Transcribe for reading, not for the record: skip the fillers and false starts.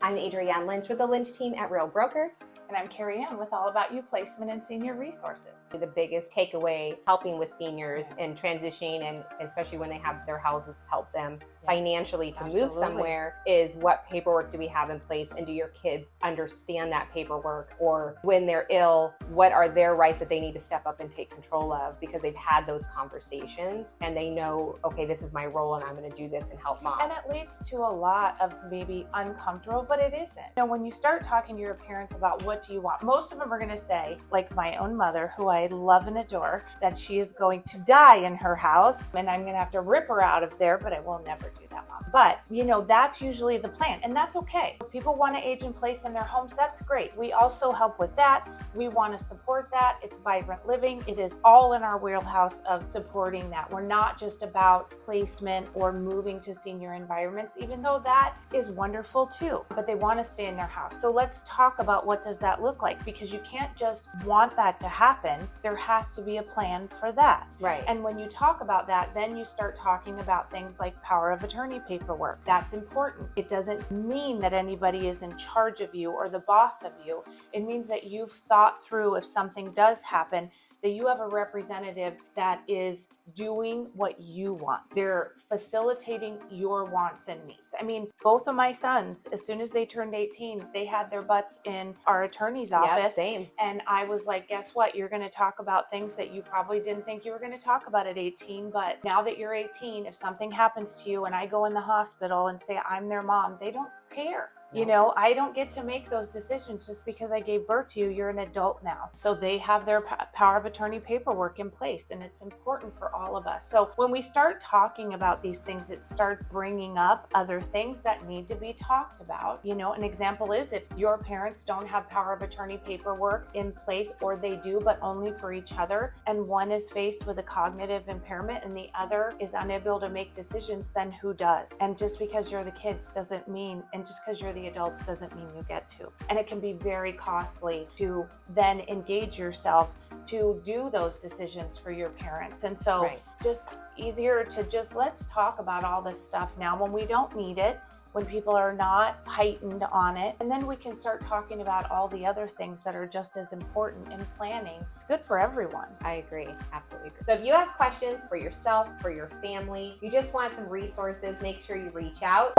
I'm Adrianne Lynch with the Lynch team at Real Broker. And I'm Kerri Ann with All About You Placement and Senior Resources. The biggest takeaway helping with seniors and transitioning, and especially when they have their houses, help them financially to move somewhere, is what paperwork do we have in place, and do your kids understand that paperwork? Or when they're ill, what are their rights that they need to step up and take control of, because they've had those conversations and they know, okay, this is my role and I'm going to do this and help mom. And it leads to a lot of maybe uncomfortable, but it isn't. You know, when you start talking to your parents about what do you want, most of them are going to say, like my own mother, who I love and adore, that she is going to die in her house and I'm going to have to rip her out of there, but I will never do that, Mom. But, you know, that's usually the plan, and that's okay. If people want to age in place in their homes, that's great. We also help with that. We want to support that. It's vibrant living. It is all in our wheelhouse of supporting that. We're not just about placement or moving to senior environments, even though that is wonderful too, but they want to stay in their house. So let's talk about what does that look like, because you can't just want that to happen. There has to be a plan for that. Right. And when you talk about that, then you start talking about things like power of attorney paperwork. That's important. It doesn't mean that anybody is in charge of you or the boss of you. It means that you've thought through, if something does happen, that you have a representative that is doing what you want. They're facilitating your wants and needs. I mean, both of my sons, as soon as they turned 18, they had their butts in our attorney's office. Yep, same. And I was like, guess what? You're going to talk about things that you probably didn't think you were going to talk about at 18. But now that you're 18, if something happens to you and I go in the hospital and say I'm their mom, they don't care. You know, I don't get to make those decisions just because I gave birth to you. You're an adult now. So they have their power of attorney paperwork in place, and it's important for all of us. So when we start talking about these things, it starts bringing up other things that need to be talked about. You know, an example is if your parents don't have power of attorney paperwork in place, or they do, but only for each other, and one is faced with a cognitive impairment and the other is unable to make decisions, then who does? And just because you're the kids doesn't mean, and just because you're the adults doesn't mean you get to. And it can be very costly to then engage yourself to do those decisions for your parents. And so just easier to just let's talk about all this stuff now when we don't need it, when people are not heightened on it. And then we can start talking about all the other things that are just as important in planning. It's good for everyone. I agree. Absolutely agree. So if you have questions for yourself, for your family, you just want some resources, make sure you reach out.